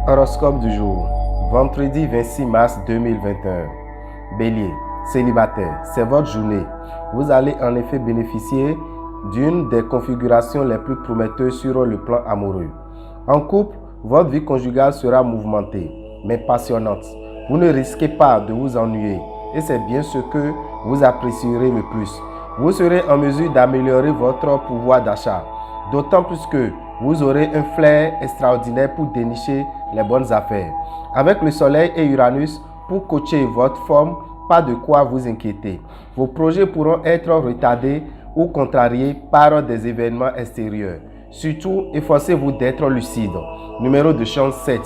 Horoscope du jour, vendredi 26 mars 2021. Bélier, célibataire, c'est votre journée. Vous allez en effet bénéficier d'une des configurations les plus prometteuses sur le plan amoureux. En couple, votre vie conjugale sera mouvementée, mais passionnante. Vous ne risquez pas de vous ennuyer et c'est bien ce que vous apprécierez le plus. Vous serez en mesure d'améliorer votre pouvoir d'achat, d'autant plus que vous aurez un flair extraordinaire pour dénicher les bonnes affaires. Avec le Soleil et Uranus pour coacher votre forme, pas de quoi vous inquiéter. Vos projets pourront être retardés ou contrariés par des événements extérieurs. Surtout, efforcez-vous d'être lucide. Numéro de chance 7.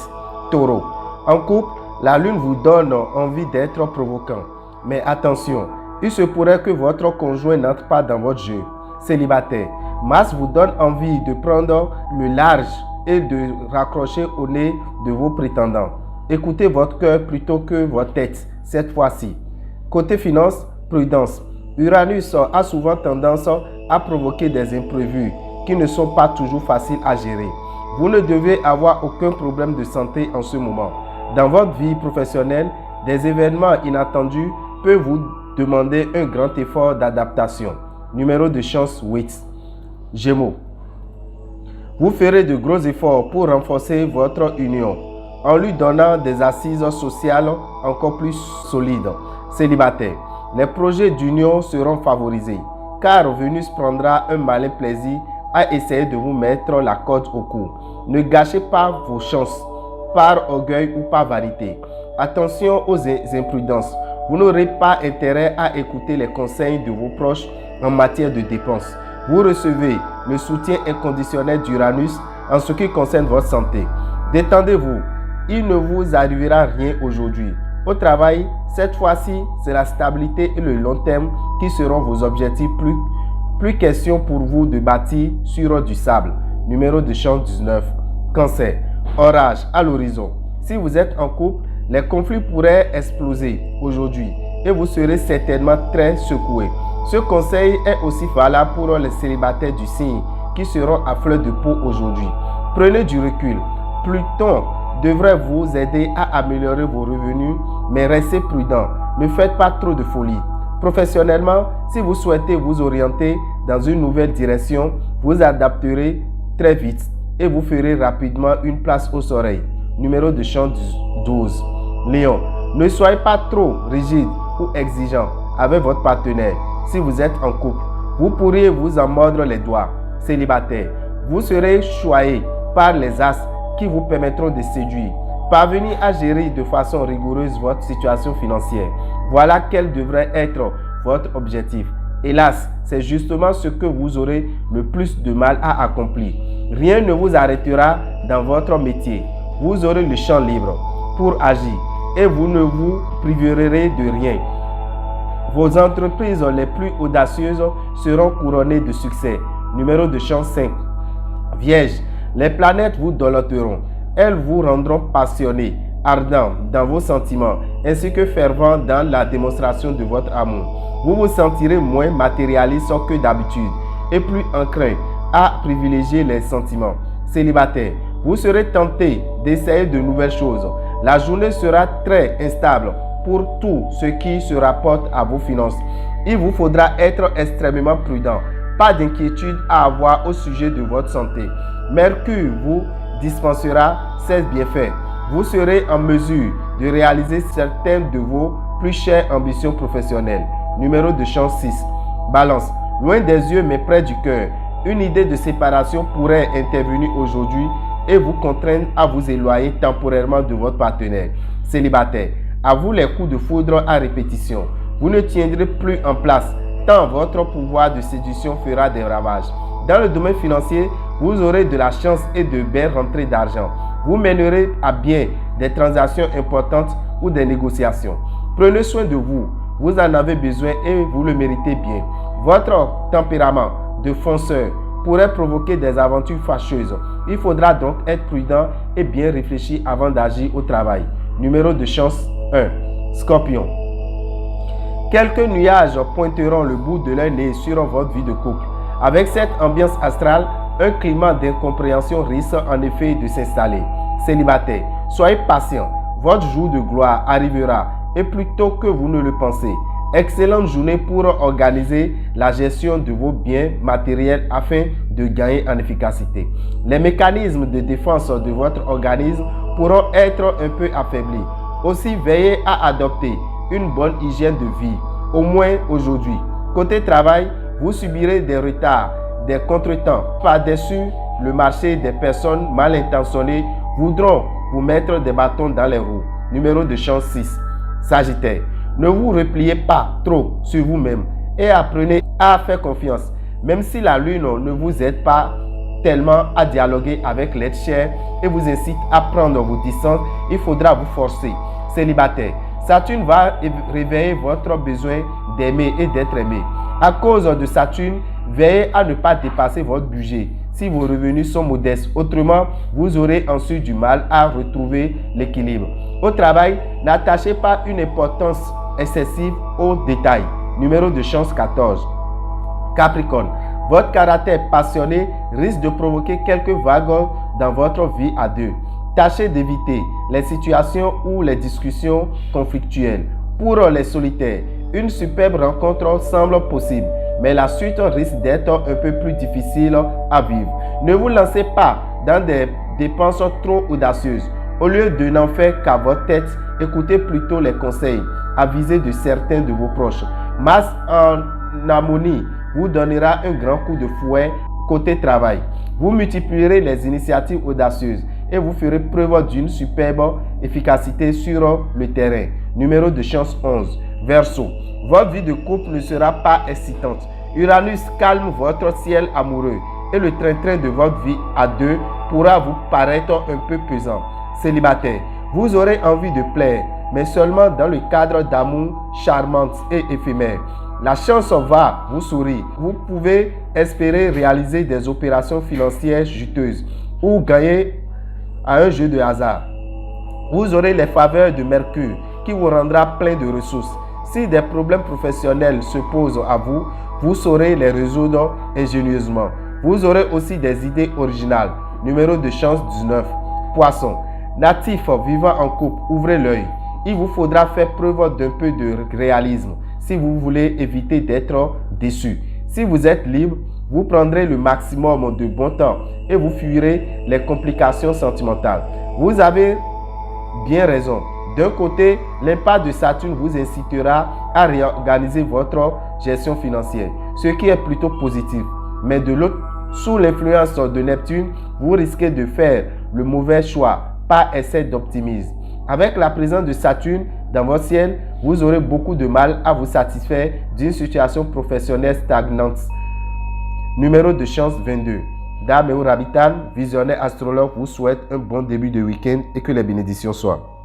Taureau. En couple, la lune vous donne envie d'être provoquant. Mais attention, il se pourrait que votre conjoint n'entre pas dans votre jeu. Célibataire. Mars vous donne envie de prendre le large et de raccrocher au nez de vos prétendants. Écoutez votre cœur plutôt que votre tête, cette fois-ci. Côté finance, prudence. Uranus a souvent tendance à provoquer des imprévus qui ne sont pas toujours faciles à gérer. Vous ne devez avoir aucun problème de santé en ce moment. Dans votre vie professionnelle, des événements inattendus peuvent vous demander un grand effort d'adaptation. Numéro de chance 8. Gémeaux. Vous ferez de gros efforts pour renforcer votre union en lui donnant des assises sociales encore plus solides. Célibataire. Les projets d'union seront favorisés car Vénus prendra un malin plaisir à essayer de vous mettre la corde au cou. Ne gâchez pas vos chances par orgueil ou par vanité. Attention aux imprudences. Vous n'aurez pas intérêt à écouter les conseils de vos proches en matière de dépenses. Vous recevez le soutien inconditionnel d'Uranus en ce qui concerne votre santé. Détendez-vous, il ne vous arrivera rien aujourd'hui. Au travail, cette fois-ci, c'est la stabilité et le long terme qui seront vos objectifs. Plus question pour vous de bâtir sur du sable. Numéro de chance 19. Cancer. Orage à l'horizon. Si vous êtes en couple, les conflits pourraient exploser aujourd'hui et vous serez certainement très secoué. Ce conseil est aussi valable pour les célibataires du signe qui seront à fleur de peau aujourd'hui. Prenez du recul. Pluton devrait vous aider à améliorer vos revenus, mais restez prudent. Ne faites pas trop de folie. Professionnellement, si vous souhaitez vous orienter dans une nouvelle direction, vous adapterez très vite et vous ferez rapidement une place au soleil. Numéro de chance 12. Lion. Ne soyez pas trop rigide ou exigeant avec votre partenaire. Si vous êtes en couple, vous pourriez vous en mordre les doigts. Célibataire, vous serez choyé par les as qui vous permettront de séduire. Parvenir à gérer de façon rigoureuse votre situation financière. Voilà quel devrait être votre objectif. Hélas, c'est justement ce que vous aurez le plus de mal à accomplir. Rien ne vous arrêtera dans votre métier. Vous aurez le champ libre pour agir et vous ne vous priverez de rien. Vos entreprises les plus audacieuses seront couronnées de succès. Numéro de chance 5. Vierge, les planètes vous doloteront. Elles vous rendront passionné, ardent dans vos sentiments, ainsi que fervent dans la démonstration de votre amour. Vous vous sentirez moins matérialiste que d'habitude et plus enclin à privilégier les sentiments. Célibataire, vous serez tenté d'essayer de nouvelles choses. La journée sera très instable pour tout ce qui se rapporte à vos finances. Il vous faudra être extrêmement prudent. Pas d'inquiétude à avoir au sujet de votre santé. Mercure vous dispensera ses bienfaits. Vous serez en mesure de réaliser certaines de vos plus chères ambitions professionnelles. Numéro de chance 6. Balance. Loin des yeux mais près du cœur. Une idée de séparation pourrait intervenir aujourd'hui et vous contraindre à vous éloigner temporairement de votre partenaire. Célibataire. À vous les coups de foudre à répétition. Vous ne tiendrez plus en place tant votre pouvoir de séduction fera des ravages. Dans le domaine financier, vous aurez de la chance et de belles rentrées d'argent. Vous mènerez à bien des transactions importantes ou des négociations. Prenez soin de vous. Vous en avez besoin et vous le méritez bien. Votre tempérament de fonceur pourrait provoquer des aventures fâcheuses. Il faudra donc être prudent et bien réfléchir avant d'agir au travail. Numéro de chance 1. Scorpion. Quelques nuages pointeront le bout de leur nez sur votre vie de couple. Avec cette ambiance astrale, un climat d'incompréhension risque en effet de s'installer. Célibataire, Soyez patient, votre jour de gloire arrivera et plus tôt que vous ne le pensez. Excellente journée pour organiser la gestion de vos biens matériels afin de gagner en efficacité. Les mécanismes de défense de votre organisme pourront être un peu affaiblis. Aussi, veillez à adopter une bonne hygiène de vie, au moins aujourd'hui. Côté travail, vous subirez des retards, des contretemps. Par-dessus le marché, des personnes mal intentionnées voudront vous mettre des bâtons dans les roues. Numéro de chance 6. Sagittaire. Ne vous repliez pas trop sur vous-même et apprenez à faire confiance. Même si la lune ne vous aide pas tellement à dialoguer avec l'être cher et vous incite à prendre vos distances, il faudra vous forcer. Célibataire. Saturne va réveiller votre besoin d'aimer et d'être aimé. À cause de Saturne, veillez à ne pas dépasser votre budget si vos revenus sont modestes. Autrement, vous aurez ensuite du mal à retrouver l'équilibre. Au travail, n'attachez pas une importance excessive aux détails. Numéro de chance 14. Capricorne. Votre caractère passionné risque de provoquer quelques vagues dans votre vie à deux. Tâchez d'éviter les situations ou les discussions conflictuelles. Pour les solitaires, une superbe rencontre semble possible, mais la suite risque d'être un peu plus difficile à vivre. Ne vous lancez pas dans des dépenses trop audacieuses. Au lieu de n'en faire qu'à votre tête, écoutez plutôt les conseils avisés de certains de vos proches. Mars en harmonie vous donnera un grand coup de fouet côté travail. Vous multiplierez les initiatives audacieuses et vous ferez preuve d'une superbe efficacité sur le terrain. Numéro de chance 11. Verseau. Votre vie de couple ne sera pas excitante. Uranus calme votre ciel amoureux et le train-train de votre vie à deux pourra vous paraître un peu pesant. Célibataire. Vous aurez envie de plaire, mais seulement dans le cadre d'amour charmant et éphémère. La chance va vous sourire. Vous pouvez espérer réaliser des opérations financières juteuses ou gagner à un jeu de hasard. Vous aurez les faveurs de Mercure qui vous rendra plein de ressources. Si des problèmes professionnels se posent à vous, vous saurez les résoudre ingénieusement. Vous aurez aussi des idées originales. Numéro de chance 19. Poisson. Natif vivant en couple, ouvrez l'œil. Il vous faudra faire preuve d'un peu de réalisme si vous voulez éviter d'être déçu. Si vous êtes libre, vous prendrez le maximum de bon temps et vous fuirez les complications sentimentales. Vous avez bien raison. D'un côté, l'impact de Saturne vous incitera à réorganiser votre gestion financière, ce qui est plutôt positif. Mais de l'autre, sous l'influence de Neptune, vous risquez de faire le mauvais choix par excès d'optimisme. Avec la présence de Saturne dans votre ciel, vous aurez beaucoup de mal à vous satisfaire d'une situation professionnelle stagnante. Numéro de chance 22. Dame et Rabitan, visionnaire astrologue, vous souhaite un bon début de week-end et que les bénédictions soient.